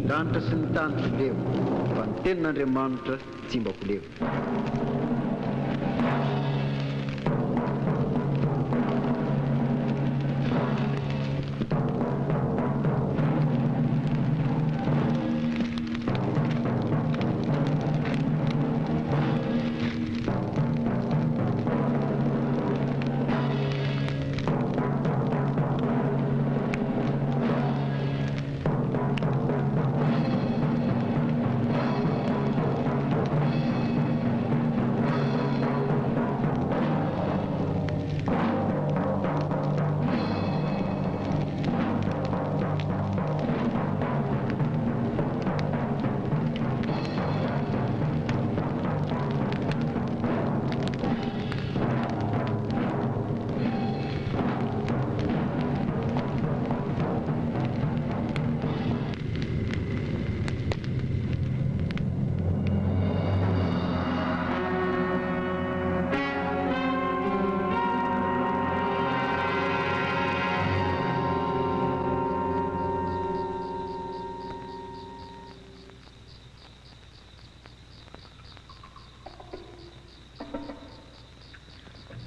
ranitra sy ny tany voleo fa ny tenin'Andriamanitra tsy mba voleo.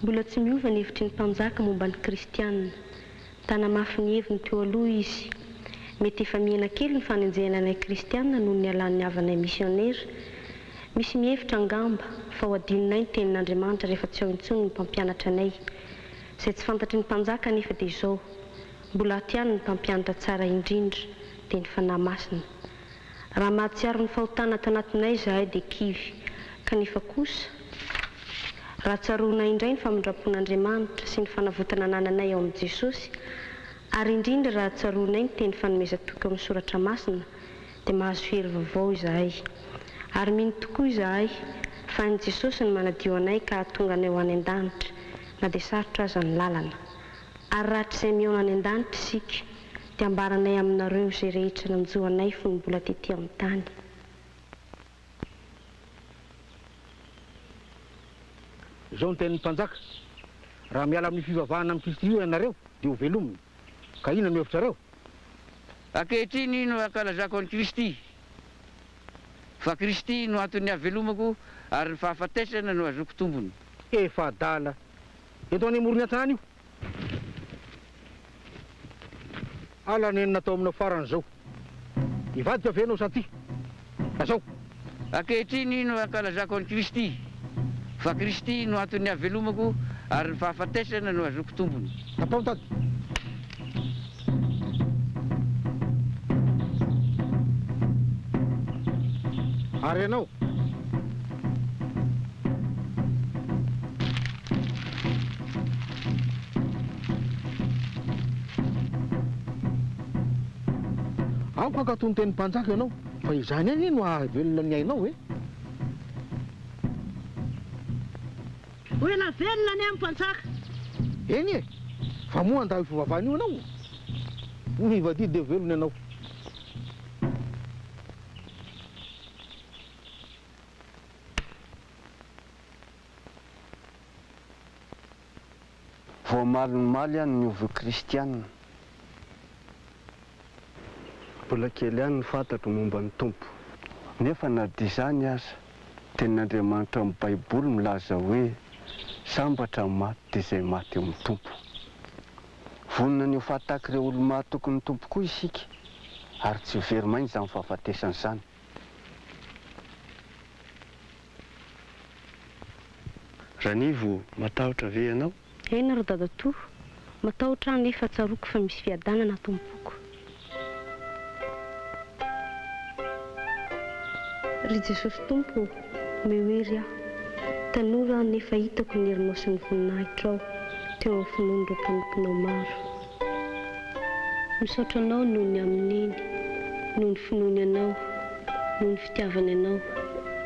Mbola tsy miova ny hevitry ny mpanjaka momba ny kristianina. Tanamafy ny heviny teo aloha izy. Mety efa mihena kely ny fanenjehananay kristianina noho ny alan'ny havanay misionera. Misy mihevitra angamba fa ho adininay ny tenin'Andriamanitra rehefa tsy ao intsony ny mpampianatra anay. Izay tsy fantatry ny mpanjaka nefa dia izao. Mbola aty ihany ny mpampianatra tsara indrindra dia ny fanahy masina. Raha mahatsiaro ny fahotana ato anatinay izahay dia kivy, kanefa kosa raha tsaroana indray ny famindrapon'Andriamanitra sy ny fanavotana anananay ao amin'i Jesosy, ary indrindra raha tsaroanay ny teny fanomezan-toky amin'ny soratra masina, dia mahazo hery vaovao izahay. Ary mino tokoa izahay fa ny Jesosy ny manadio anay ka hahatonga anay ho any an-danitra, na dia sarotra aza ny lalana. Ary raha tsy izay mihaona any an-danitra isika, dia ambaranay aminareo izay rehetra nanjoanay fony mbola tetỳ amin'ny tany. Izao ny tenin'ny mpanjaka, raha miala amin'ny fivavahana amin'ny Kristy io ianareo dia ho velominy. Ka inona no hevitrareo? Ankehitriny no ankalazako an'i Kristy. Fa Kristy no antony havelomako ary ny fahafatesana no azoko tombony. Efa adala. Eto any amorony an-tany io. Ala neny natao amina farany zao. Ivadika ve anao sa ty? Azao. Ankehitriny no ankalazako an'i Kristy. Fa Kristy no antony havelomako ary ny fahafatesana no azoko tombony. Atao tady. Ary ianao. Aoko ankatony tenin'ny mpanjaka ianao, fa izany any no ahavelona ny ainao e. Hoe navelona ny amin'ny mpanjaka. Eny e, fa moa andao fivavahana io ianao. Mivady dia velona ianao. Vao malinomaly ihany ny ovo kristianina. Mbola kely ihany ny fantatro momba ny tompo. Nefa na dia izany aza, tenin'Andriamanitra amin'ny Baiboly milaza hoe sambatra ny maty dia izay maty amin'ny tompo. Vonona ny ho fahataky ireo olo-maty tokony tompo koa isika, ary tsy ho very maina izany fahafatesana izany. Ranivo, matahotra ve ianao? Eny ro dadatoa, matahotra nefa tsaroako fa misy fiadanana tompoko. Ry Jesosy Tompo, mehoery aho. Tanora nefa hitako ny herinao sy ny voninahitra ao teo amin'ny finoan'ireo mpanomponao maro. Misaotra anao noho ny amin'iny, noho ny finoany anao, noho ny fitiavany anao,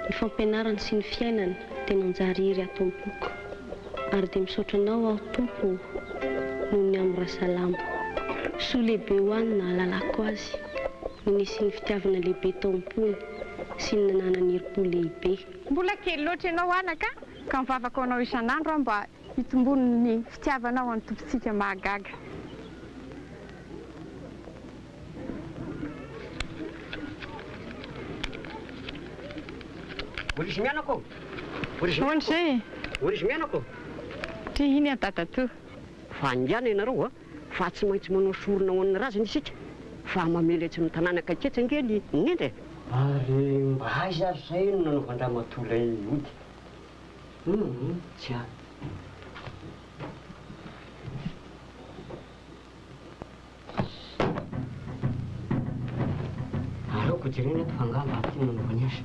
ny fampianarany sy ny fiainany dia nanjary hery aho tompoko. Ary dia misaotra anao aho Tompo noho ny amin'ny rahasalama. Soa lehibe ho any na halalako azy, ny nisy ny fitiavana lehibe tao am-pony sy ny nananany herim-po lehibe. Mbola kely loatra ianao anaka, ka mivavaka anao isan'andro aho mba hitombony ny fitiavanao amin'ny tompontsika mahagaga. Orisy mianako. Hoana izay Orisy mianako. ty iny a tata to Fa andiana ianareo fa tsy maintsy manao sorona ho an'ny razana isika fa mameletsy ny tanàna kaiketsy angely nendra. Ary mba aiza ary zay no nanaovandramatola ody. Tsy a. Aleoko jerena eto fa ngamba ty nanaovany azy.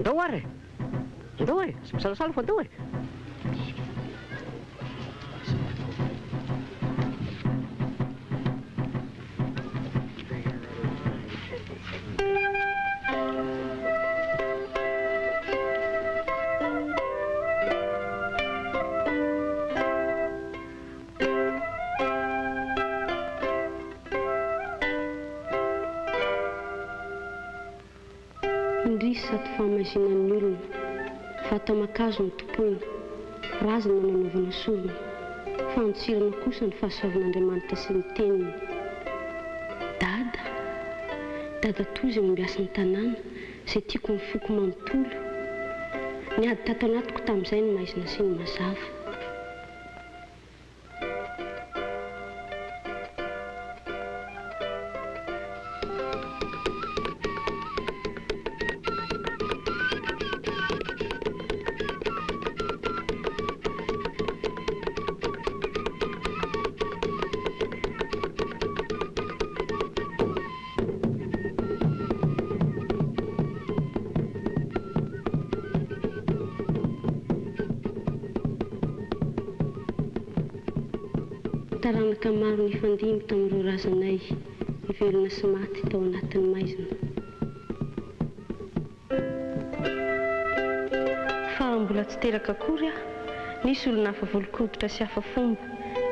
Andao ary. Andao e, sy misalasala fa andao e. Indrisy sady famazinan'ny olona fa atao makazo ny tompoina razana no nanaovana sorona fa antsirana kosa ny fahasoavan'Andriamanitra sy ny teniny. Dada tozy no miasa ny tanàna izay tiako ny foko manontolo ny ady tato anatiko tamin'izay ny maizina sy ny mazava. Taranaka maro ny fandimy tamin'ireo razanay ivelona sy maty tao anatin'ny maizina. Fa mbola tsy teraka akory nisy olona hafa volon-koditra sy hafa fomba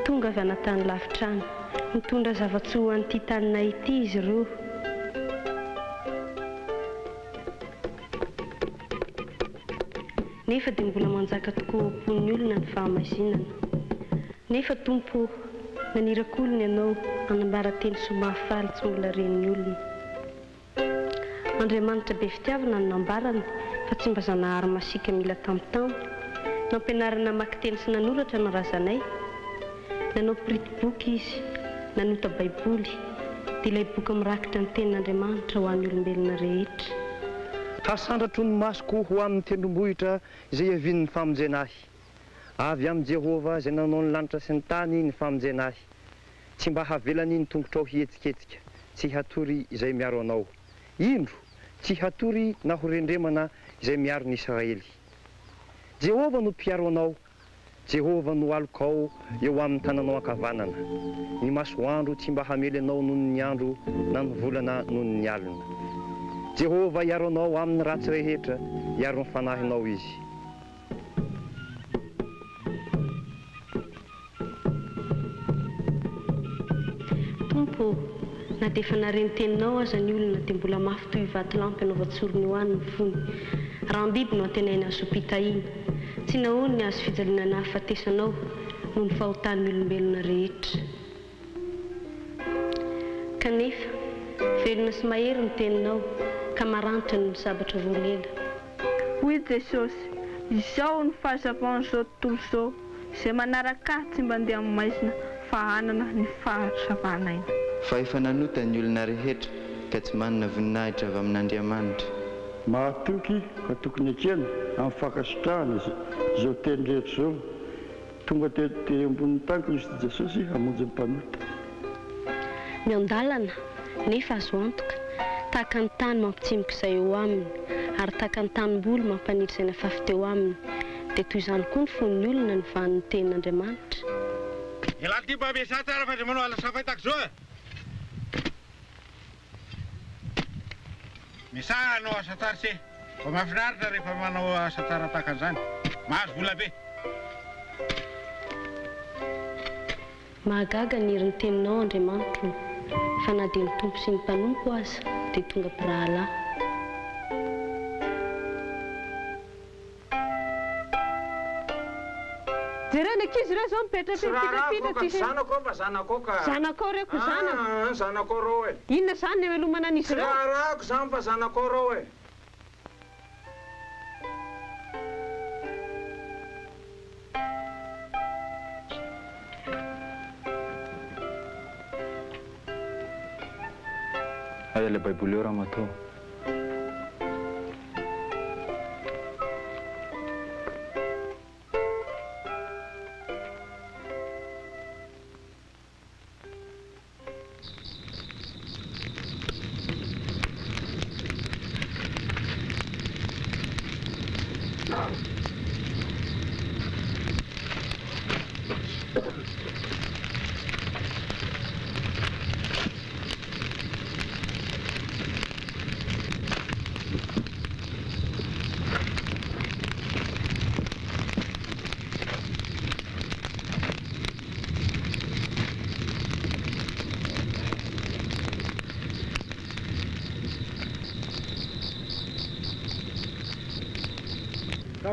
tonga avy anatany lavitrany mitondra zava-tsoa ho an'ity taninay ity izy ireo. Nefa dia mbola manjaka tokoa pon'ny olona ny fahamazinana. Nefa tompo nanirakolony ianao anambara-teny somafaly tsy mbola ren'ny olona. Andriamanitra be fitiavana no nambarany fa tsy mba zanahary masika mila tampotampo. Nampianarana mamaky teny sy nanoratra ny razanay. Nanao piriti-boky izy, nanota baiboly, dia ilay boky mirakitra ny tenin'Andriamanitra ho an'ny olombelona rehetra. Hasandratro ny masoko ho amin'ny tendrombohitra izay avian'ny famonjena ahy. Avy amin'ny Jehovah izay nanao ny lanitra sy ny tany ny famonjena ahy. Tsy mba havelany ny tongotrao hihetsiketsika, tsy hatory izay miaro anao. Indro, tsy hatory na ho rendremana izay miaro ny Israely. Jehovah no mpiaro anao, Jehovah no alokao eo amin'ny tananao ankavanana. Ny masoandro tsy mba hamely anao noho ny andro na ny volana noho ny alina. Jehovah iaro anao amin'ny ratsy rehetra, iaro ny fanahinao izy. Tompo, na dia efa nareny teninao aza ny olona dia mbola mafy toy vatolampy anaovatsorony ho any ny fony. Raha ambiby no antenaina azo pitahiana, tsy nahoany ny azo fijalinana hafatesanao noho ny fahotan'ny olombelona rehetra. Kanefa, velona sy mahery ny teninao ka maranitra no misabatra roa lela. Hoy Jesosy, izao ny fahazavan'izao tontolo izao izay manaraka tsy mba andeha amin'ny maizina fa hanana ny fahazavana ina. Fa efa nanota ny olona rehetra ka tsy manana voninahitra avy amin'Andriamanitra. Mahatoky ka tokony akena amin'ny fakasitrahana izao teny rehetra izao. Tonga tety ambonin'ny tany Kristy Jesosy hamonjy ny mpanota. Miandalana nefa azo antoka, tahaka ny tany mampitsimoka izay eo aminy, ary tahaka ny tanimboly mampaniry izay nafafy teo aminy, dia toy izany koa ny fon'ny olona ny vahan'ny tenin'Andriamanitra. Ialaly ty mba miasa tsara fa manao ala safay tahaka izao e. Misara anao asa tsara se, fa mahafinaritra rehefa manao asa tsara tahaka an'izany. Mahazo vola be. Mahagaga ny herin'ny teninao Andriamanitra, fa na dia ny tompo sy ny mpanompo aza dia tonga mpirahalahy. zao mipetraka zanako fa zanako ka zanako reo ko zana zanako reo e inona zany eo alomana an'izy reo rarako zany fa zanako reo e Aya le baiboly eo raha matao.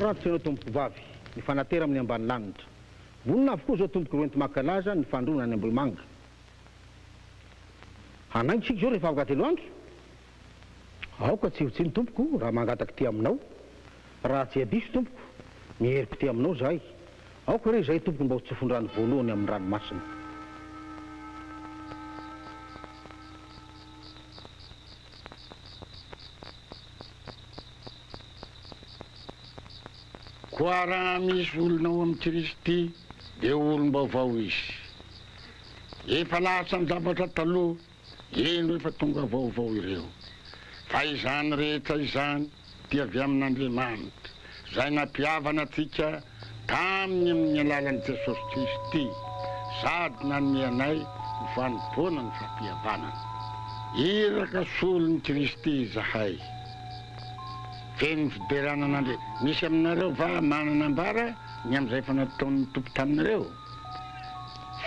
Ratsy ianao tompoko vavy ny fanatera amin'ny ambany lanitra vonina avokoa zao tompoko roenty makalaza ny fandrona ny Ambohimanga hanaingo sika zao rehefa afaka telo andro aoka tsy hotsiny tompoko raha mangataka ty aminao raha tsy adiso tompoko miheriko ty aminao zahay aoka re zay tompoko mba ho tsofondrano voalohany amin'ny ranomasina koa raha misy olonao amin'ny Kristy dia olom-baovao izy efa lasa ny zavatra taloha eno efa tonga vaovao ireo fa izany rehetra izany dia avy amin'Andriamanitra izay nampihavana antsika taminy amin'ny alalan'i Jesosy Kristy sady nanome anay ny fanompoana ny fampihavanana iraka solon'ny Kristy izahay feno fideranan'Andriamanitra misy aminareo va manana ambara ny amin'izay efa nataon'ny tompo taminareo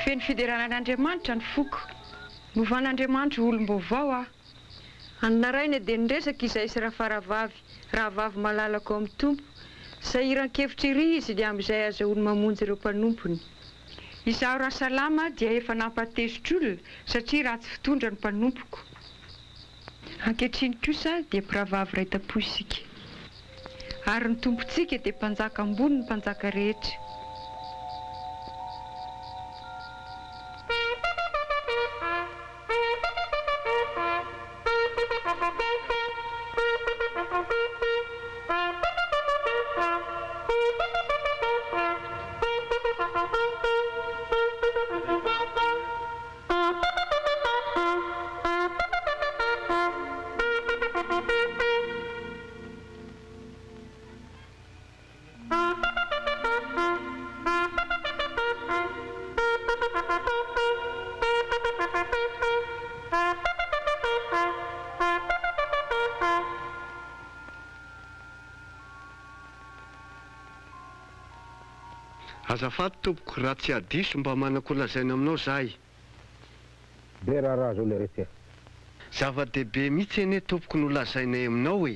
feno fideranan'Andriamanitra ny foko novan'Andriamanitra olom-baovao anarayna dia niresaka izay sy raha vavy malalako amin'ny tompo izay iran-kevitra iry izy dia amin'izay azahoany mamonjy ireo mpanompony izaho raha salama dia efa nampatezotr'olona satria raha tsy fitondra ny mpanompoko ankehitriny kosa dia mpiravavy iray tam-po isika ary ny tompontsika dia mpanjaka ambony ny mpanjaka rehetra azafady tompoko raha tsy adiso mba manako lazaina aminao zahay be raha zao le rehetra zava-dehibe mihitsy ene tompoko no lazainay aminao e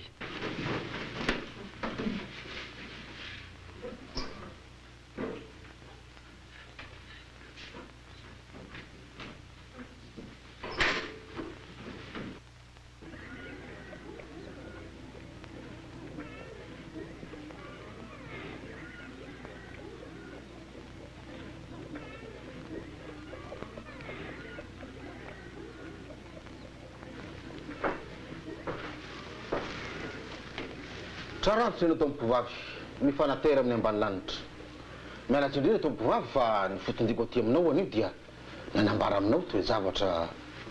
Tsaratsy ny tompo vavy ny fanatera amin'ny ambany lanitra mialatsy indrindra tompo vavy fa ny fotondiko aty aminao anio dia nanambara aminao toe zavatra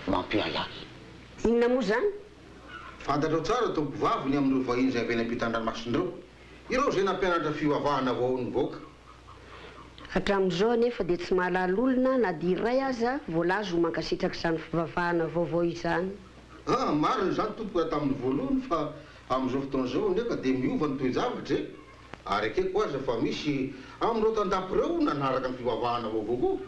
mampiahiahy inona moa zany fantatrao tsara tompo vavy ny amin'ireo vahiny izay avy any ampitan-dranomasindreo ireo zay nampianatra fivavahana vao ny voaka hatramin'izao nefa dia tsy mahalala olona na dia iray aza voalazo ho mankasitraka izany fivavahana vaovao izany marina zany tompoko raha tamin'ny voalohany fa amin'izao fotoan'izao ndraika dia miova ny toe-javatra e ary akeko aza fa misy amin'ireo tandapy ireo nanaraka ny fivavahana vaovao koa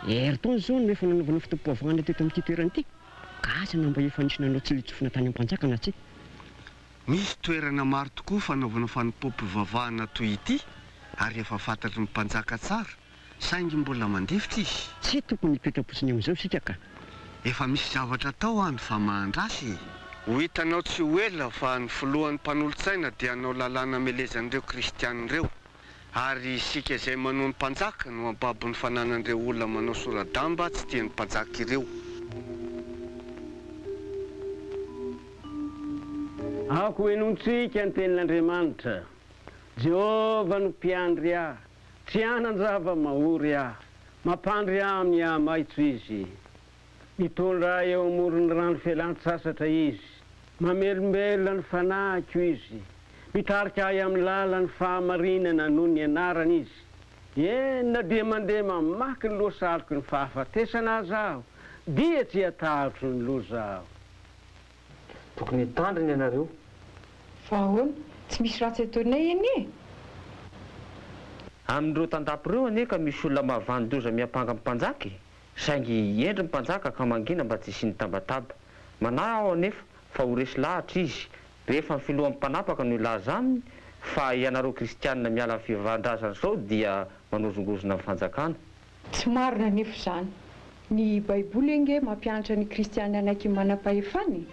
Ery zao no efa nanaovana fitoam-pivavahana teto amin'ity toerana ity ka azana mba efa nisy nanao tsilitsofina tany am-panjaka na tsy misy toerana maro tokoa fanaovana fanompom-pivavahana toy ity ary efa fantatry ny mpanjaka tsara saingy mbola mandefitra izy tsy tokony hipetra-posiny amin'izao sika ka efa misy zavatra tao any fa mahandrasy ho hitanao tsy ho ela fa ny filohan'ny mpanolotsaina dia anao lalàna melezan'ireo kristianireo ary isika izay manao ny mpanjaka no ambabo ny fananan'ireo olona manao soradamba tsy tian'ny mpanjaka ireo ako enontsika ny tenin'Andriamanitra Jehova no mpiandry ahy tsy anan-java mahory ahy mampandry aminy ahy maitso izy mitondra eo amoron'ny rano fialan-tsasatra izy mamelombelona ny fanahiko izy mitarika ahy amin'ny lalan'ny fahamarinana noho ny anarany izy na dia mandeha mamaky ny loasaloko ny fahafatesana azy aho dia tsy hatahotro ny loza aho tokony hitandriny ianareo fa ahoana tsy misy ratsy ataonay eny amin'ireo tandapy ireo anie ka misy olona mahavandoza miampanga mpanjaka saingy endry ny mpanjaka ka mangina mba tsy hisiany tabataba manao anefa fa ho resy lahatra izy rehefa ny filohan'ny mpanapaka no ilaza aminy fa ianareo kristianina miala amin'ny fivavahana zao dia manozongozona amin'ny fanjakana tsy marina nefa izany ny baiboly enge mampianatra ny kristianina anaiky manam-pahefany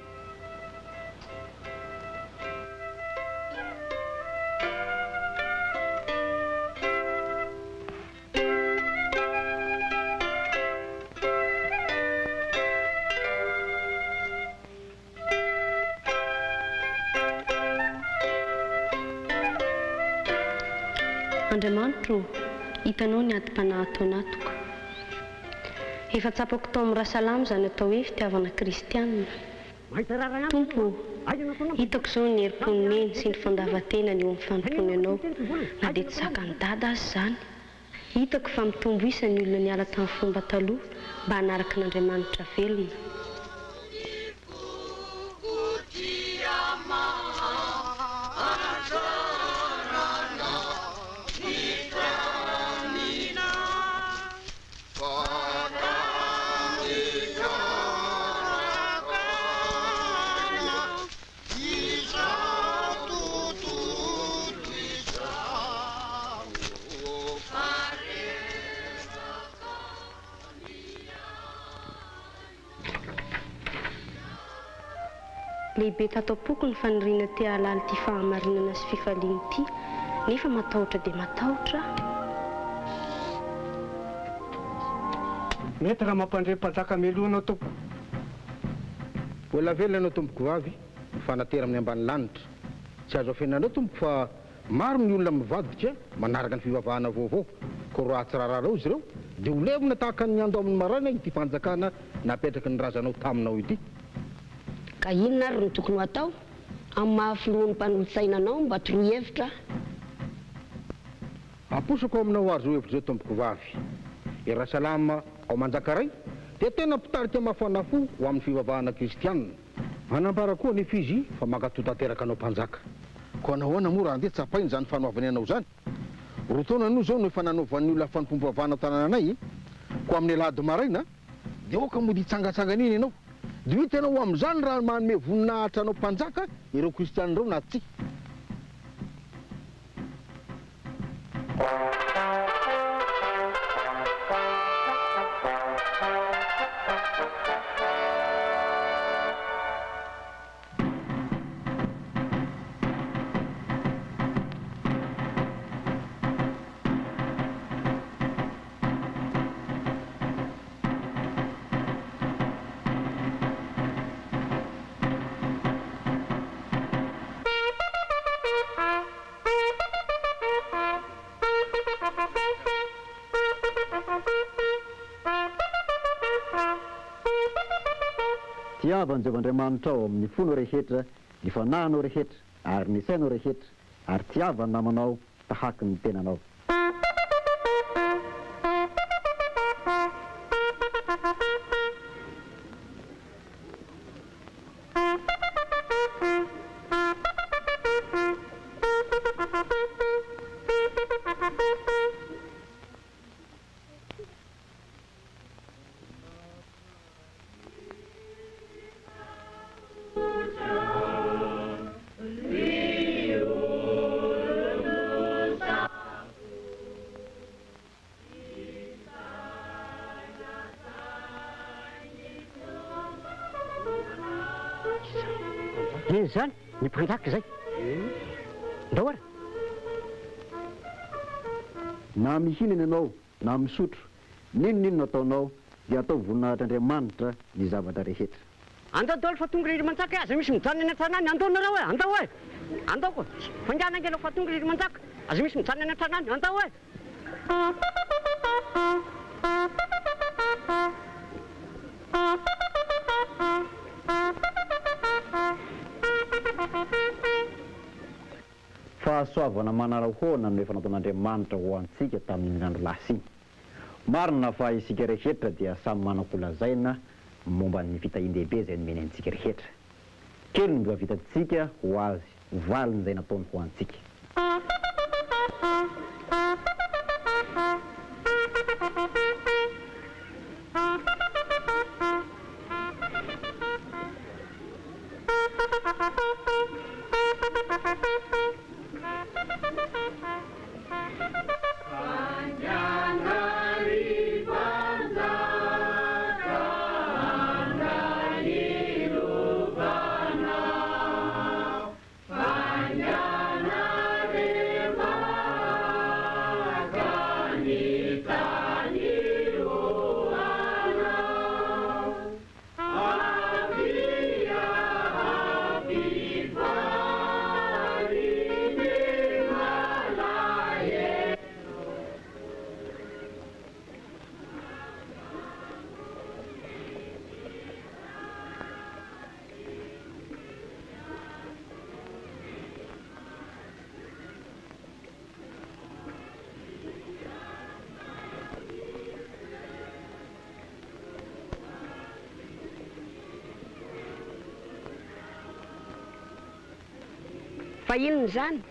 Andriamanitro, hitanao ny adi-panahy atao anatoko. Efa tsapako tao amin'ny rahasalama izany atao hoe fitiavana kristianina. Tompo, hitako izao ny herim-pony meny sy ny fandavan-tenany eo amin'ny fanompony anao. Na dia tsy zakany dada azy izany. Hitako fa mitombo isa ny olona niala tamin'ny fomba taloha mba hanaraka n'Andriamanitra velona. Lehibe tatao-poko ny faniriana ty halala ty fahamarinana sy fifaliana ity nefa matahotra dia matahotra. Mety raha mampandre mpanjaka melohanao tompo. Mbola velona anao tompoko vavy fanatera amin'ny ambany lanitra tsy azo afenanao tompoko fa maro ny olona mivadika manaraka ny fivavahana vaovao ko ratsy rahararao izy ireo dia ho levona tahaka ny ando amin'ny marana ity fanjakana napetraky ny razanao taminao ity. Ka inona ary no tokony ho atao amin'ny mahafilohan'ny mpanolotsaina anao mba toroy hevitra aposako aminao azo hevitra zao tompoko vavy rahasalama ao manjakaray dia tena mpitarika mafana fo ho amin'ny fivavahana kristianina manambara koa nefa izy fa mankatotanteraka anao mpanjaka ko anahoana moa raha andeha tsapainy zany fanoavany anao zany roa taona no zao no efa nanaovan'ny olona fanompom-pivavahana tanànanay ko amin'ny alady maraina dia oka mody hitsangatsangana iny ianao dia ho hitanao amin'izany raha manome voninahitra anao mpanjaka ireo kristianireo na tsy Tiavan'Andriamanitra ao amin'ny fony rehetra, ny fanahinao rehetra, ary ny sainao rehetra, ary tiavany namanao tahaky ny tenanao. Eny zany ny mpanjaka zay. Ndao ara. Na mihinana ianao na misotro, ninonino ataonao dia atao voninahitr'Andriamanitra ny zavatra rehetra. Andao daholo fa tonga iry manjaka aza misy mijanona eny an-tanàny andao nareo e, andao e. Andao koa. Fangana angela fa tonga iry manjaka aza misy mijanona eny an-tanàny andao e. Fahasoavana manara-hoana no efa nataon'Andriamanitra ho antsika tamin'ny andro lasa iny. Marina fa isika rehetra dia samy manam-polazaina momba ny fitahian-dehibe izay nomeny antsika rehetra. Kely no mba vitantsika ho azy, valiny izay nataony ho antsika. Fa inona zany?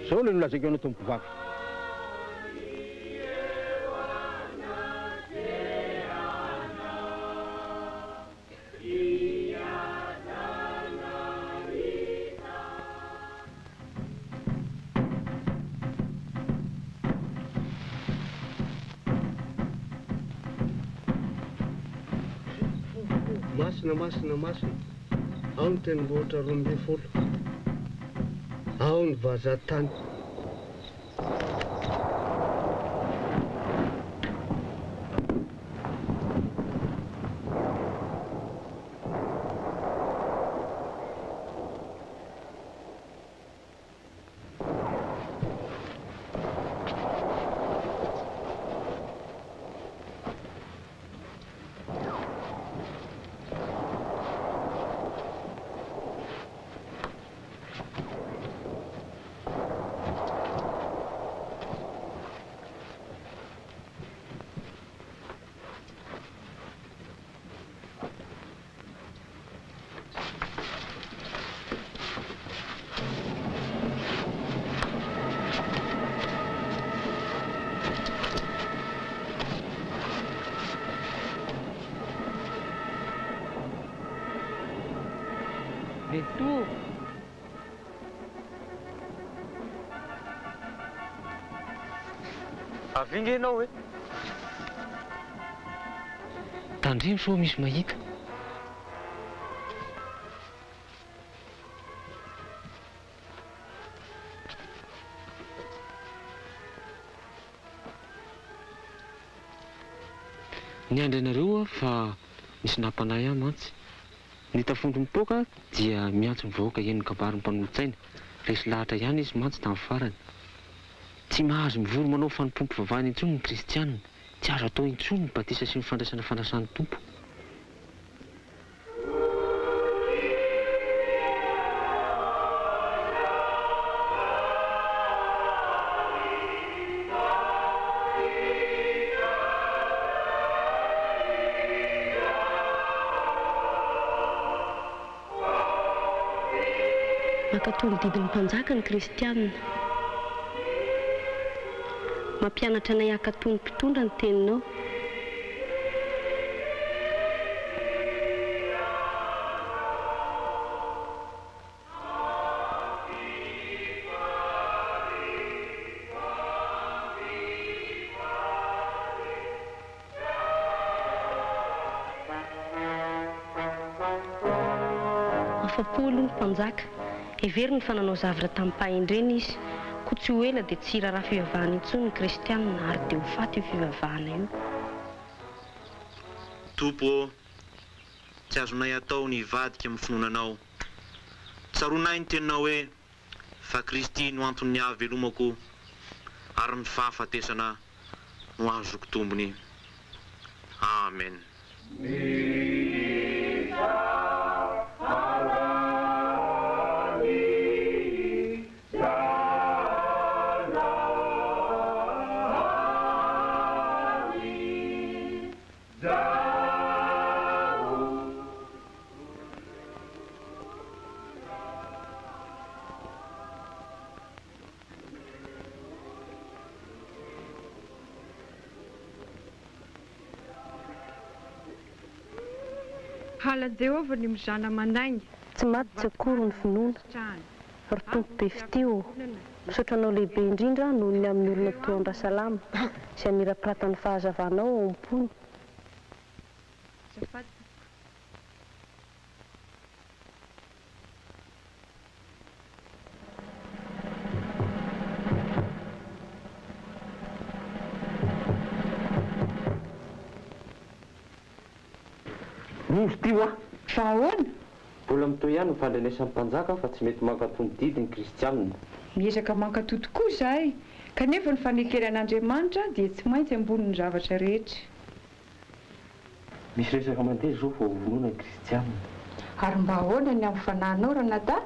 Zao le nolazaiko anao tompo vaky. Masina. Ao ny tendrombohitra 12. Ao ny vazan-tany. Itu Avinga ianao e. Tandremo so misy mahita. Ny andranareo fa misy nampanay ahy mantsy. Ny tafondro mipoaka dia miantso mivoaka eny kabary mpanolotsaina. Resy lahatra ihany izy mantsy tamin'ny farany. Tsy mahazo mivory manao fanompompo vavahany intsony ny kristianina. Tsy azo atao intsony ny batisa sy ny fandraisana fandraisan'ny tompo. Mankatony didin'ny mpanjaka ny kristianina. Mampianatra anay hakatony mpitondra ny teninao. Afa-po aloha ny mpanjaka. Everiny fa nanao zavatra tamin'ny pahendreny izy, koa tsy ho ela dia tsy raharaha fivavahana intsony ny kristianina ary dia ho faty io fivavahana io. Tompo, tsy azonay atao ny vadika amin'ny finoananao. Tsaronay ny teninao hoe fa Kristy no antony hahavelomako ary ny fahafatesana no azoko tombony. Amen. Hala Jehovah ny mizana manainy. Tsy maty tsy akory ny finoana. Ry tompo be fitio, misaotranao lehibe indrindra noho ny amin'ny olona toa Andrasalama izay mirapiratany fahazavanao ao am-pony. Nondro tio a? Fa ahoana? Mbola mitoy ihany ny fandrenesan'ny mpanjaka fa tsy mety mankatony didy ny kristianina. Miezaka mankatoy tokoa izahay, kanefa ny fanekeran'Andriamanitra dia tsy maintsy ambonin'ny zavatra rehetra. Misy resaka mandeha zao vao vonoana ny kristianina. Ary mba ahoana ny amin'ny fanahinao Ranata?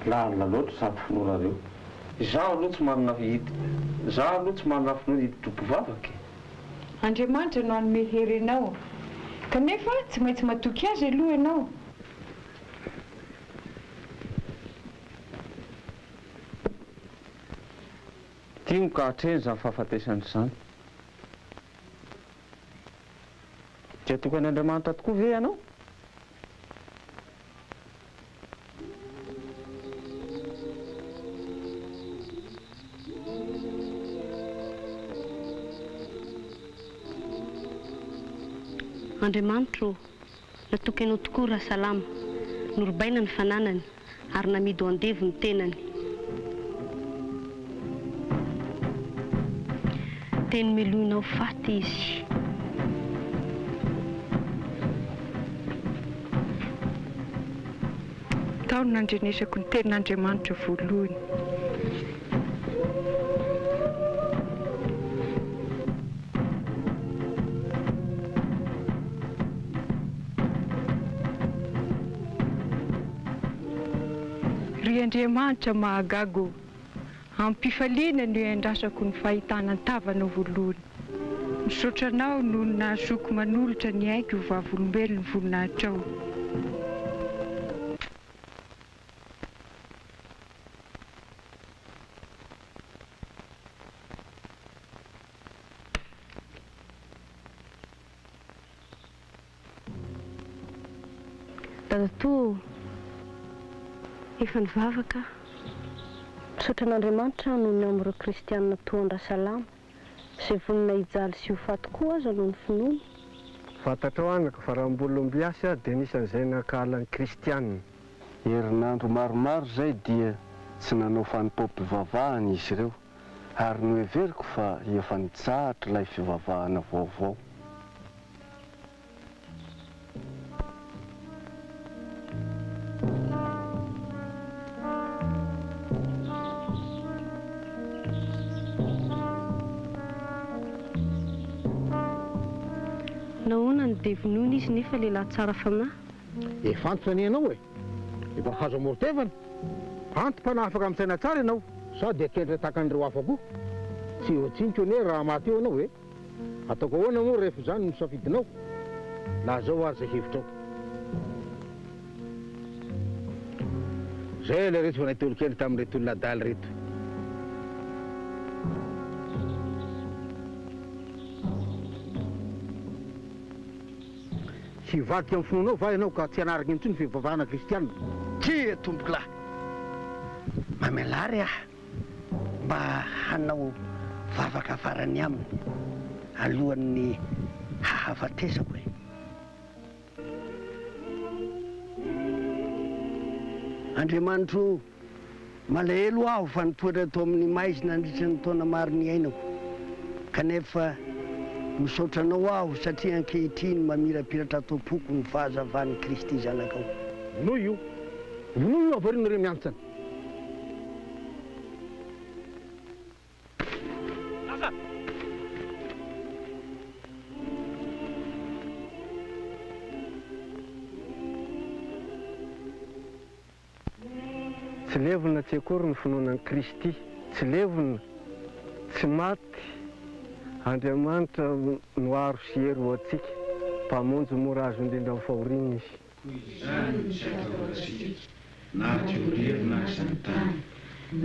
Lahana loatra sady finoanareo. Zaho aloha tsy manana finoana hiditro-bivavaka. Andriamanitra no hanome hery anao. Kanefa tsy maintsy matoky azy aloha ianao. Tiamo ka hatreny izany fahafatesany izany. Tsy atokan'Andriamanitra tokoa ve ianao? Andriamanitra, natoky anao tokoa raha salama, norobaina ny fananany ary namidy ho andevo ny tenany. Teny meloinao faty izy. Tao nandrenesako ny tenin'Andriamanitra voalohany. Ry Andriamanitra mahagago, ampifaliana no iandrasako ny fahitanan-tavana voalohany. Misaotranao no nahasoko manolotra ny aiko vavolombelona voninahitra ao. Dadatoa, efa nivavaka. Misaotran'Andriamanitra noho ny amin'ireo kristianina toa Andrasalama izay vonina hijaly sy ho faty koa aza noho ny finoana. Fantatra ho anaka fa raha mbola mbiasa dia nisan'izay nankahalan'ny kristianina. Herinandro maromaro izay dia tsy nanao fanompom-pivavahana izy ireo ary no heveriko fa efa nitsahatra ilay fivavahana vaovao. nahoana ny devonoana izy nefa lehilahy tsara fanahy efa antony ianao e efa hazo amorotevana antom-panahy afaka amin'ny saina tsara ianao sady akendra tahaka an'ireo hafa koa tsy hoatsiniko ane raha maty eo anao e ataoko ahoana moa rehefa izany misafidinao laha zao ary zay hevitrao zay le reto fa nahitolo kely tamin'reto olona daly reto tsy hivadika amin'ny finoanao va ianao ka tsy hanaraka intsony fivavahana kristianina ty tompoko lahy mamelary aho mba hanao vavaka farany aminy alohan'ny hahafatesako e Andriamanitro malahelo aho fa nitoetra ato amin'ny maizina nandritra ny taona maro ny ainako kanefa misaotranao aho satria ankehitriny mamirapiratra tompoko ny fahazavan'ny Kristy zanakao noho io avarinareo miantsana tsy levona tsy akory ny finoanan'i Kristy tsy levona tsy maty Andriamanitra noaro sy hery ho antsika mpamonjy mora azo indrindra amin'ny fahoriana izy izany tsy ataorasika na ty olevina azany tany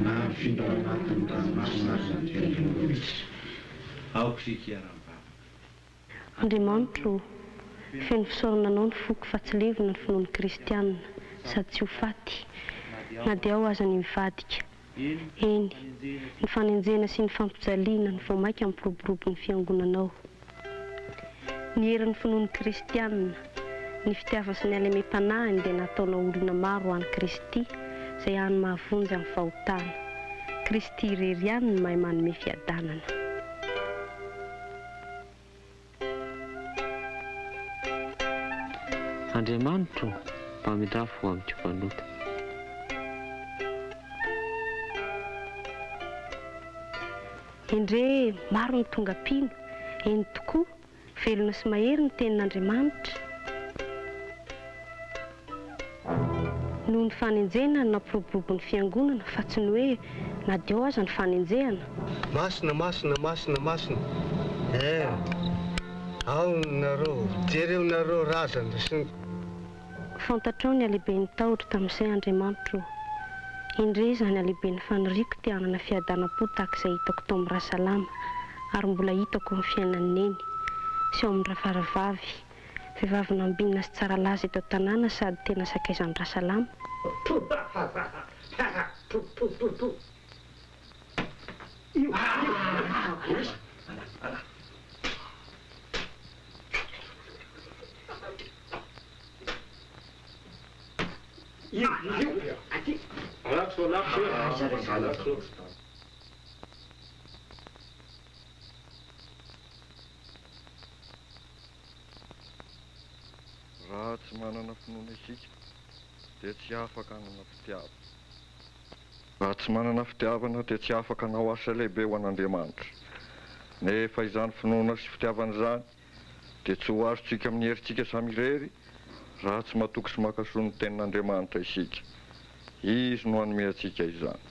na mifindra anatin'ny ranomasina azany tendrinovitry aoko sika iarambava Andriamanitro feno fisaorananao ny foko fa tsy levona ny finoan'ny kristianina sady tsy ho faty na dia ao aza ny mivadika eny ny fanenjena sy ny fampijaliana ny voamaika amin'ny piroborobo ny fiangonanao ny herin'ny finoan'ny kristianina ny fitiava sy ny alemem-panahiny dia nataonao olona maro ho an'i Kristy izay hany mahavonjy amin'ny fahotana Kristy irery ihany ny mahay manome fiadanana Andriamanitro mba midrafo ho amin'ity mpanota endre maro ny tonga pino eny tokoa velona sy mahery ny tenin'Andriamanitra noho ny fanenjehana na piroborobo ny fiangonana fa tsy ny hoe na dia ao aza ny fanenjehana masina ao nareo jereo nareo razana sy fantatrao ny alehiben'ny tahotra tamin'izay Andriamanitro indre zany alehiben'ny faniriko ty hanana fiadanam-po tahaka izay hitako tao amin'ny rahasalama ary mbola hitako amin'ny fiainany eny sy ao amin'ny rafaravavy vehivavy nambinina sy tsara laza eto tanàna sady tena sakaizan'ny rahasalama raha tsy manana finoana isika dia tsy afaka hanana fitiavana raha tsy manana fitiavana dia tsy afaka hanao asa lehibe ho an'Andriamanitra nefa izany finoana sy fitiavana izany dia tsy ho azontsika amin'ny herintsika samy irery raha tsy matoky sy makasoa ny tenin'Andriamanitra isika izy no hanome antsika izany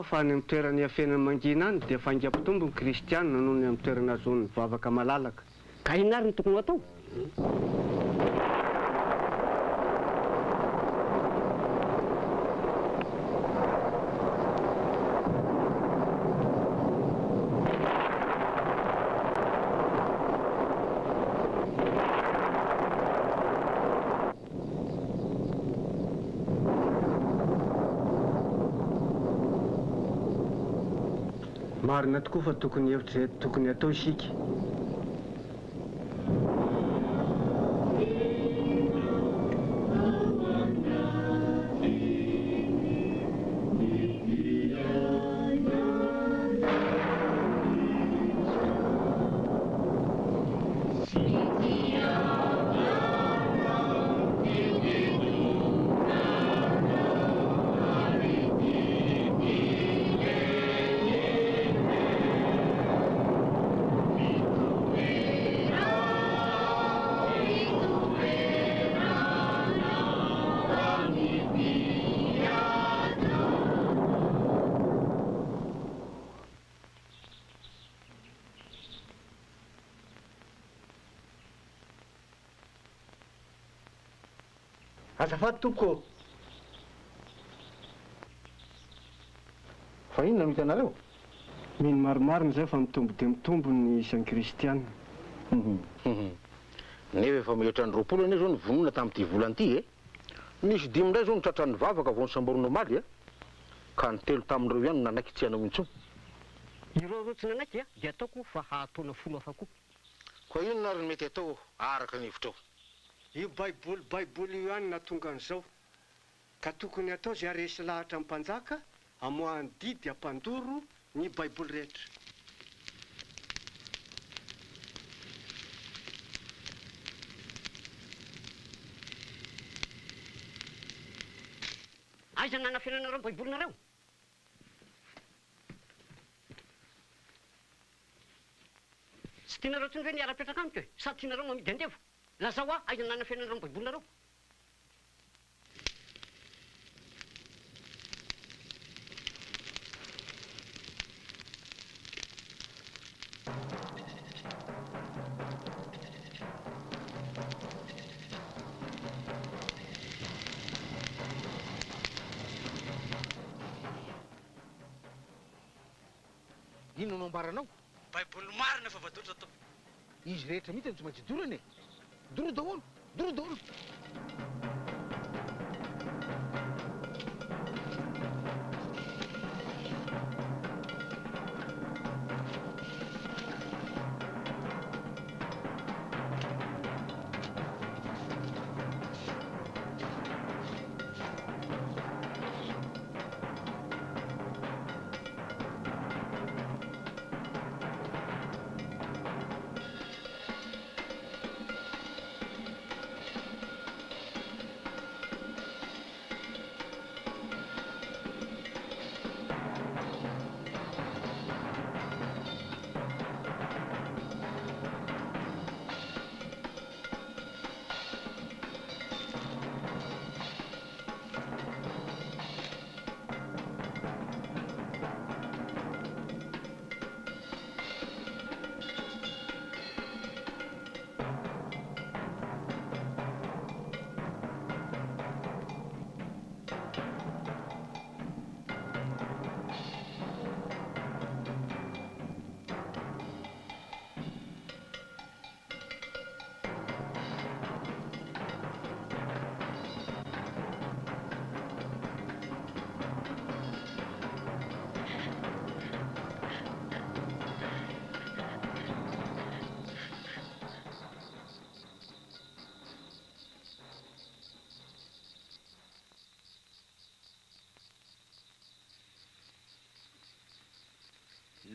fa any amin'ny toerany afenany mangina any dia faingam-pitombo ny kristianina noho ny amin'ny toerana zon'ny vavaka malalaka. Ka inona ary ny tokony atao? Marina tokoa fa tokony hevitra izay tokony atao isika. Azafady tompoko. Fa inona no hitanareo? Mino maromaro izay fa mitombo dia mitombo ny isan'ny kristianina. Nefa efa mihoatra ny 20 anie zao ny vonona tamin'ity volana ity e. Nisy 5 indray zao ny tratran'ny vavaka vao ny samborona omaly e. Ka ny 3 tamin'ireo ihany nanaiky tsy hanao intsony. Ireo tsy nanaiky dia ataoko fa hataona folo hafa koa. Koa inona ary mety atao araka ny hevitrao? Io baiboly io ihany natonga an'izao. Ka tokony atao izay aresy lahatra amin'ny mpanjaka hamoahany didy hampandoro ny baiboly rehetra. Aiza nanafenanareo ny baibolinareo? Tsy tianareo tsony ve niara-petraka amiko e? Sady tianareo mamidy andevo? Lazao aho, aiza nanafenanareo ny baibolinareo? Ino no ambaranao? Baiboly marina fa voadoritra tao. Izy rehetra mihitsy tsy maintsy dorany e. Doro daholo, doro daholo.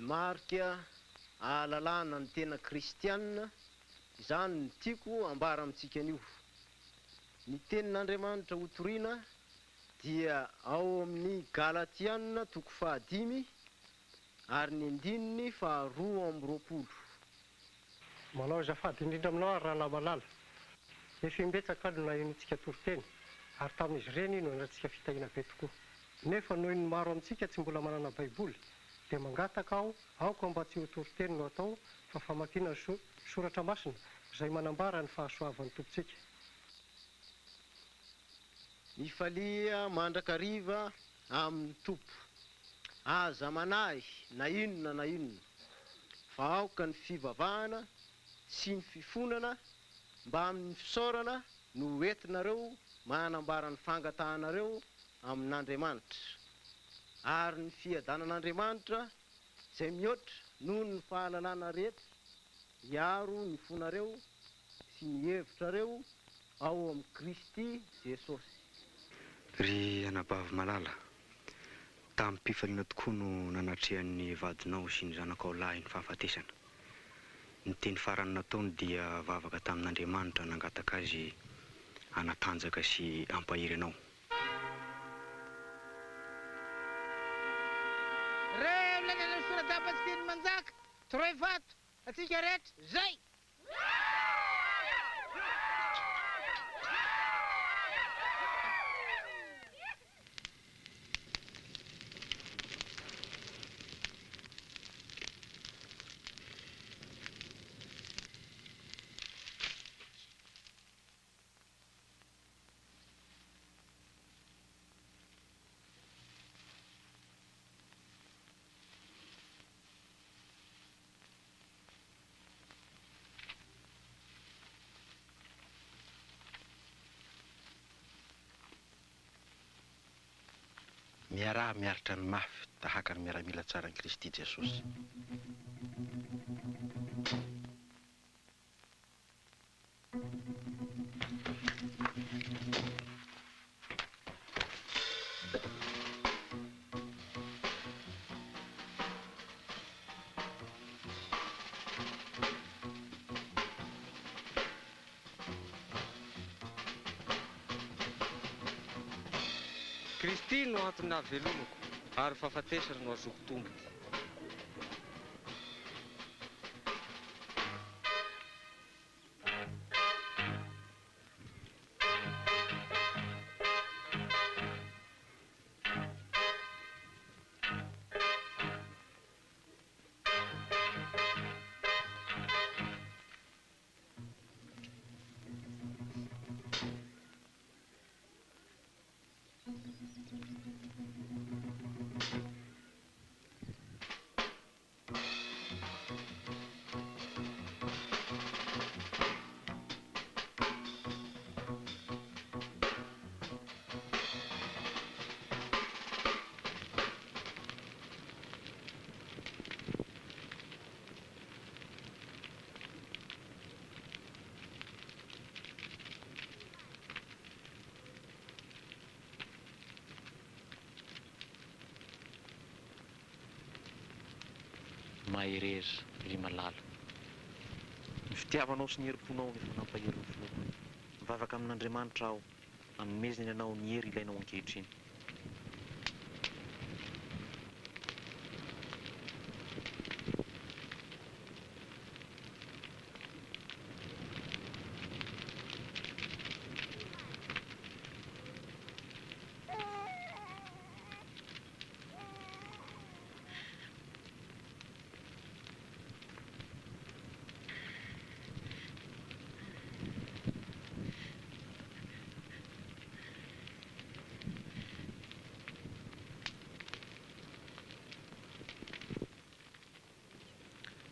Marika ahalalana ny tena kristianina, izany ny tiako ambara amintsika an'io. Ny tenin'Andriamanitra hotoriana dia ao amin'ny Galatianina 5 ary ny 2:20. Manao azafady indrindra aminao ary raha malala. Efa imbetsaka no nahenontsika toroteny ary tamin'izy ireny ino anantsika fitahina be tokoa. nefa noho ny maro amintsika tsy mbola manana baiboly dia mangataka aho aoko mba tsy ho toriteny no atao fa famakiana soratra masina izay manambara ny fahasoavan'ny tompontsika. Mifalia mandrakariva amin'ny tompo, aza manahy na inona fa aoka ny fivavahana sy ny fifonana mba amin'ny fisaorana no entinareo manambara ny fangatahanareo amin'Andriamanitra ary ny fiadanan'Andriamanitra izay mihoatra noho ny fahalalana rehetra hiaro ny fonareo sy ny hevitrareo ao amin'ny Kristy Jesosy. Ry anabavy malala, tamin'ny mpifaliana tokoa no nanatrehan'ny vadinao sy ny zanakao lahy ny fahafatesana. Ny teny farany nataony dia vavaka tamin'Andriamanitra nangataka azy anatanjaka sy ampahiry anao. Reo lelele soradabatsiteny manjaka, toroy vato, atsika rehetra, zay! Miaraha miaritra ny mafy tahaka ny miaramila tsara ny Kristy Jesosy. Kristy no antony havelomako ary fahafatesana no azoko tombo. Maherery ry malala, ny fitiavanao sy ny herim-ponao efa nampahery ny fonao. Mivavaka amin'Andriamanitra aho, hanomezany ianao ny hery ilainao ankehitriny.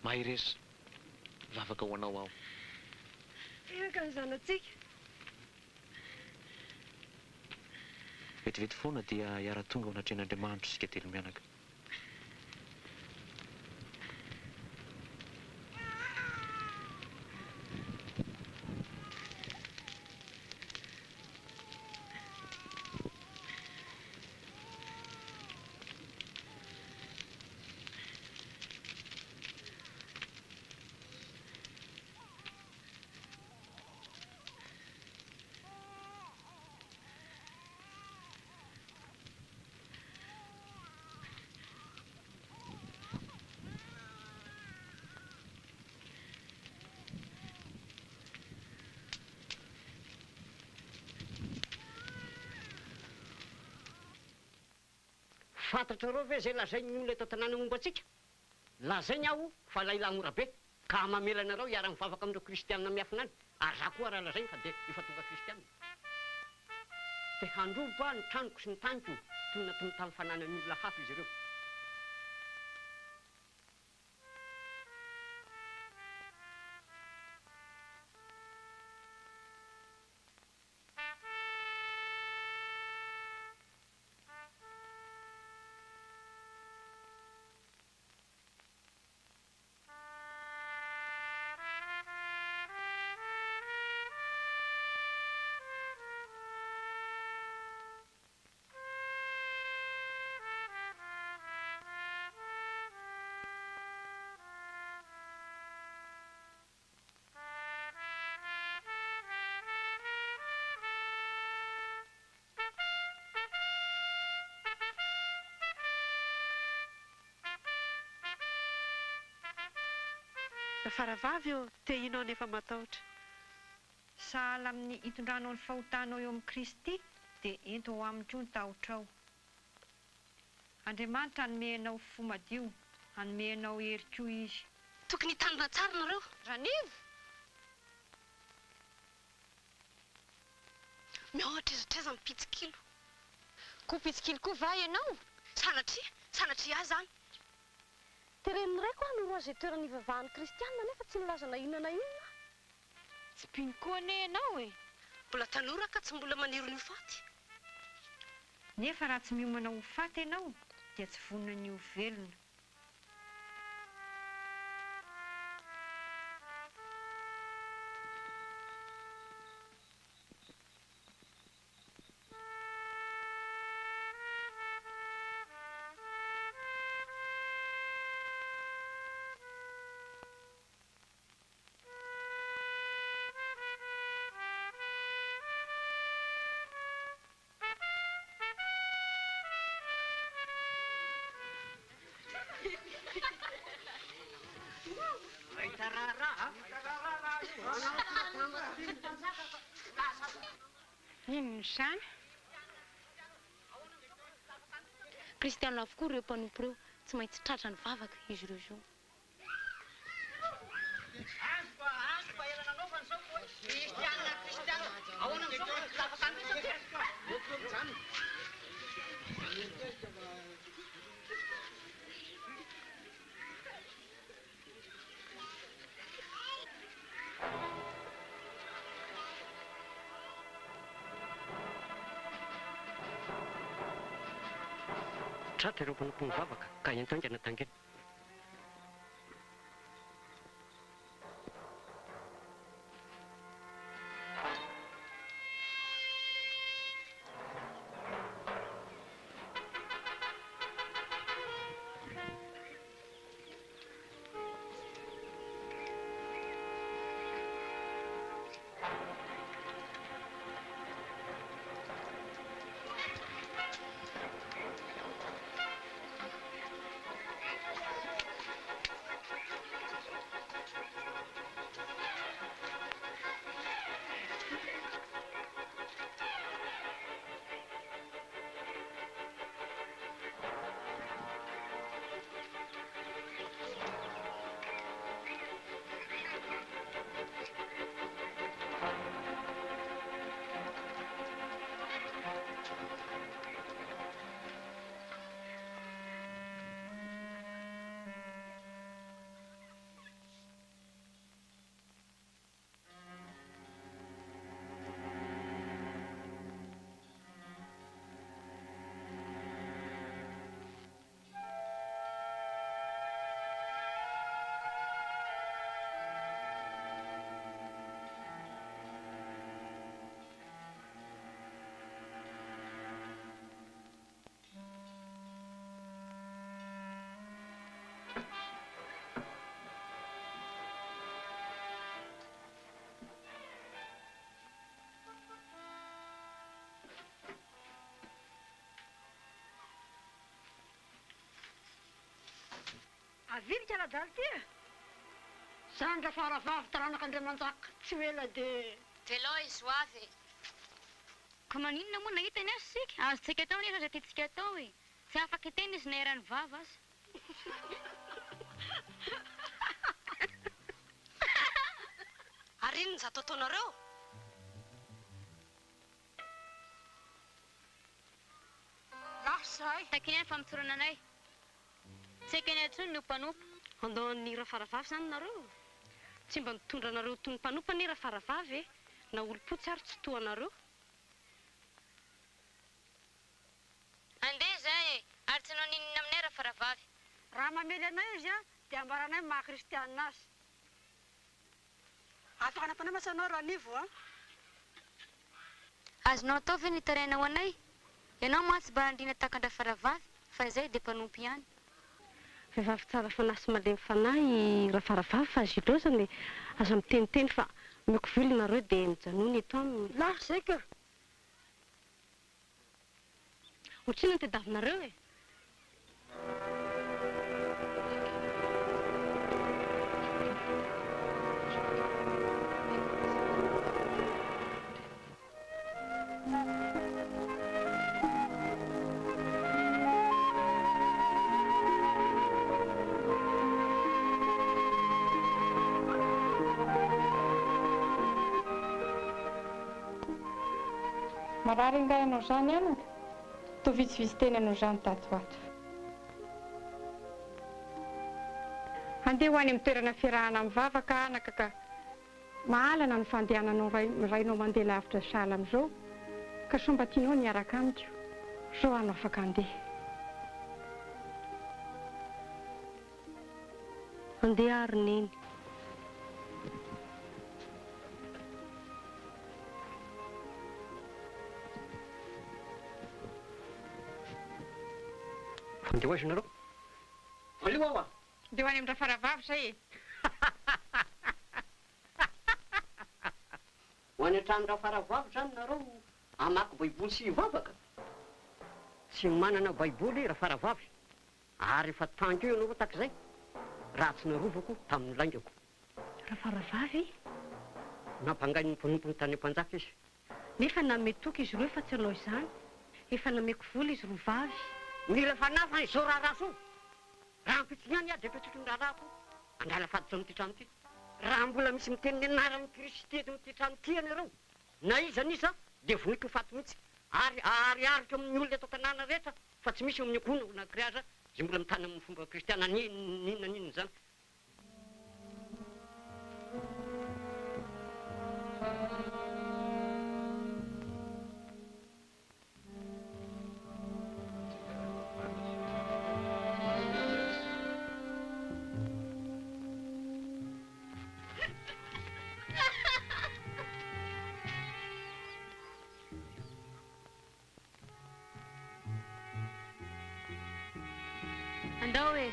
Maheresy, vavaka ho anao aho. Eka ny zanatsika. Vetivety foana dia hiara-tonga ao anatrehan'Andriamanitra isika telo mianaka. fantatra reo ve zay lazainy ny olona eto tanàna momba antsika lazainy aho fa lailamora be ka mamela anareo hiara mivavaka amin'ireo kristianina miafina any ary raha koa raha lazainy fa dia efa tonga kristianina dia handroba ny tranoko sy ny taniko toy na toy ny tamin'ny fananan'ny olona hafa izy ireo. Faravavy eo, te inao nefa matahotra. Sahala amin'ny hitondranao ny fahotanao eo amin'ny Kristy dia ento ao aminy koa ny tahotrao. Andriamanitra anomeanao fo madio, anomeanao hery koa izy. Tokony hitandrina tsara nareo. Ranivo! Mihoatra ezatreza mipitsikilo. Koa pitsikilo koa va ianao? Sanatria ahy zany. Tereniny ray koa no roa zay toerana ivavahan'ny kristianina nefa tsy nilaza na inona na inona. Tsy mpino koa ane ianao e. Mbola tanora ka tsy mbola maniry ny hofaty. Nefa raha tsy miomana ho faty ianao dia tsy vonona ny ho velona. Inona izany? Kristianina avokoa ireo mpanompo ireo, tsy maintsy tratra ny vavaka izy ireo zao. Tratra ireo mpanompo mivavaka ka entaingana tangena. Avirika ladala ty. Sandra faravavy taranak'Andriamanjaka tsy ela dia... Velao izy ho avy. Ka maninona moa nahita ny azy sika? Azontsika atao nefa zay tiantsika atao e. Tsy afaka iteny izy na eran'ny vava aza. Ary inona zato ataonareo? Lasa zahay. Sakiny ihany fa mitsorana anay. Tsy haika ny atsony ny mpanompo. Andao ny rafaravavy zany nareo. Tsy mba mitondra anareo toy ny mpanompo ny rafaravavy e. Na olo-potsy ary tsy toa anareo. Andeha zahay ary tsy nanao ninona aminay rafaravavy. Raha mamely anay izy dia ambaranay maha-kristianina azy. Afaka nampanamasa anao raha nivo Azonao atao ve nitarainao anay? Ianao mantsy mba andrina takandra faravavy fa izay dia mpanompo ihany. Vehivavy tsara fanasy malemy fanahy rafaravavy fa azy ireo zany aza miteniteny fa meko vily nareo dia mijanony eto aminy. Lah zay ka. Otrina tediavinareo e. Marary ingay anao zany anaka. Toa vitsivitsy teny anao zany tatoato. Andeha ho any amin'ny toerana fiarahana amin'ny vavaka anaka ka mahalana ny fandehananao rainao mandeha lavitra sahala amin'izao ka somba tianao niaraka amiko. Zao anao afaka andeha. Andeha ary neny. Andeha hoaiza nareo? Valio aho a. Andeha ho any amin'ny rafaravavy zay e. Ho any an-trano rafaravavy zany nareo amaky baiboly sy vavaka. Tsy manana baiboly rafaravavy. Ary efa tango eo ianao takizay. Raha tsy narovako tamin'ny laingako. Rafaravavy? Nampangainy ny mpanompo ny tany am-panjaka izy. Nefa namety toky izy ireo fa tsy anao izany. Efa nameko vola izy roa vavy. Mila fanafa izao raharaha raha ampitsingany dia petrotro ny raharahako andala fatotra amin'ity trano ity. Raha mbola misy miteny ny anaran'ny Kristy eto amin'ity trano ity ianareo na iza nisa dia vonika faty mihitsy ary ariariko amin'ny olona eto tanàna rehetra fa tsy misy amin'ny akohona na kriaza zay mbola mitany amin'ny fomba kristiana ninona zany. Andao e.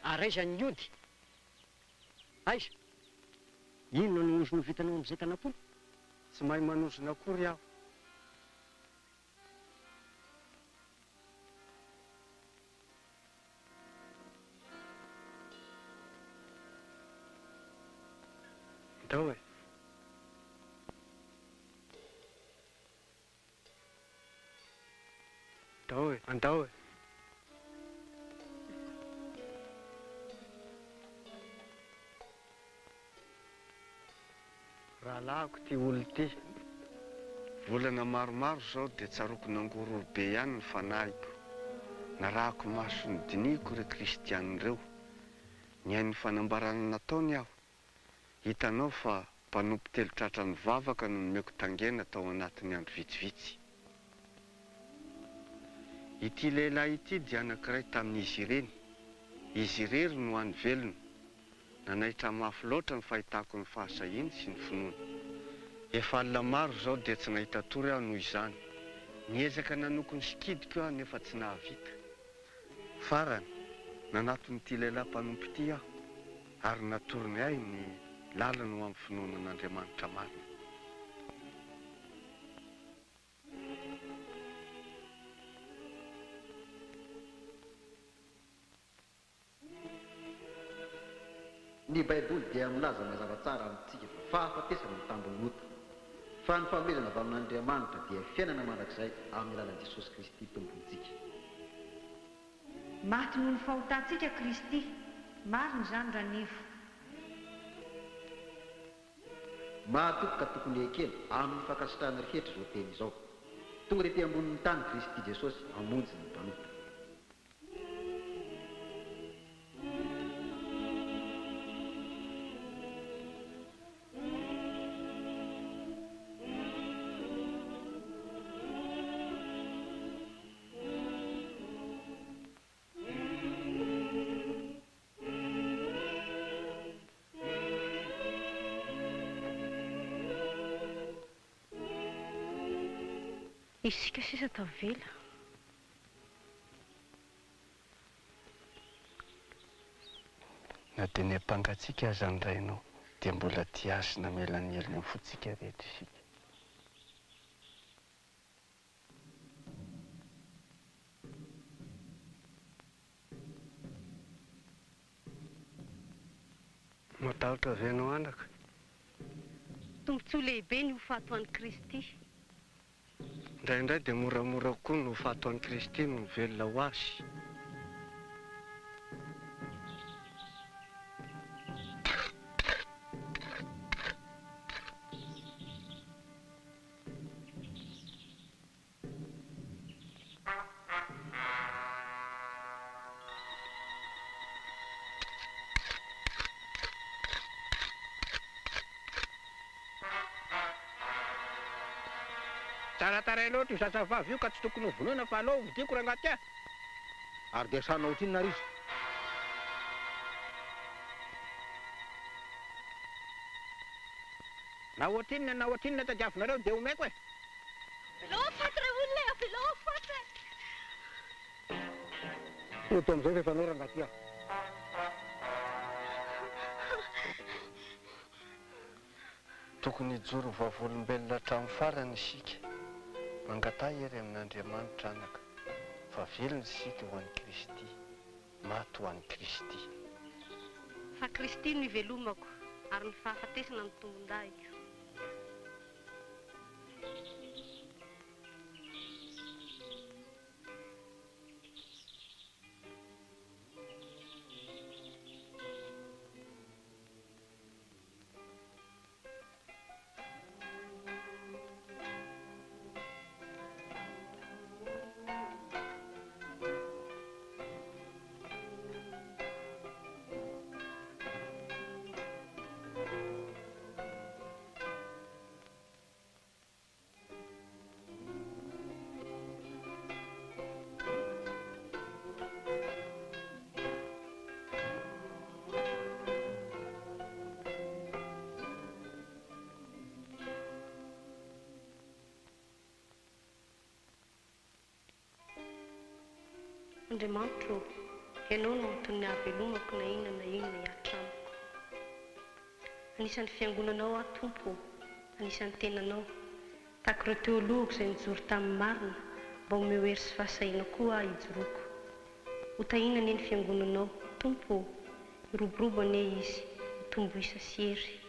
Araiza ny ody. Aiza? Inona ny ozony vitanao amin'izay tanam-polo? Tsy mahay manozona akory aho. Andao e. Andao e, andao e. Rahalahako ty olo ty. Volana maromaro zao dia tsaroko nangororo be ihany ny fanahiko. Narahako maso ny diniko re kristianina reo. Ny hain'ny fanambarana nataony aho. Hitanao fa mpanompo telo-tratra ny vavaka no nomeko tangena tao anatin'ny andro vitsivitsy. Ity lehilahy ity dia anankiray tamin'izy ireny. Izy irery no any velona. Nanaitra mafy loatra ny fahitako ny fahasahiny sy ny finoana. Efa alina maro izao dia tsy nahita tory aho noho izany. Niezaka nanoko ny sikidiko aho nefa tsy nahavita. Farany, nanaton'ity lehilahy mpanompo ity aho, ary natorony ahy ny lalana ho amin'ny finoanan'Andriamanitra marina. Ny Baiboly dia milaza mazava tsara amintsika fa fahafatesana ny tambony nota. Fa ny fanomezana avy amin'Andriamanitra dia fiainana mandrakizay amin'ny alalan'i Jesosy Kristy tompontsika. Maty noho ny fahotantsika Kristy, marina izany ranivo. Mahatokoka tokony ekely amin'ny fankasitrahana rehetra izao teny izao. Tonga dia ety ambonin'ny tany Kristy Jesosy hamonjy ny mpanompo. Isika sisa tavela. Na dia ny ampangatsiaka aza ny rainao dia mbola tiasy namela ny elony amin'ny fotsika rehetra isika. Matahotra avy ianao anaka? Tombontsoa lehibe ny ho fahatoan'i Kristy. Indraindray dia moramora koa no fahatoan'i Kristy no velona ho azy. Tsarataray loatra io sasavavy io ka tsy tokony ho vonoina fa alao vidiako rangaty ahy. Ary dia sanao ohatrinona ry izy. Na ohatrinona tadiavinareo dia omeko e. Veloa faty ray olona e, veloa faty. Oto amin'izao rehefa anao rangaty ahy. Tokony hijoro vavolombelona hatramin'ny farany isika. Mangatah ery amin'Andriamanitra anaka, fa velona isika ho an'i Kristy, maty ho an'i Kristy. Fa Kristy no ivelomako, ary ny fahafatesana ny tombon-dahiko. Andriamanitra, ianao no antony havelomako na inona hiatra amiko. Anisan'ny fiangonanao aho Tompo, anisan'ny tenanao. Tahaka ireo teolôgo izay nijoro tamin'ny marina, mba omeo hery sy fahasahiana koa aho hijoroako. Ho tahina anie ny fiangonanao Tompo, iroborobo anie izy, hitombo isa sy hery.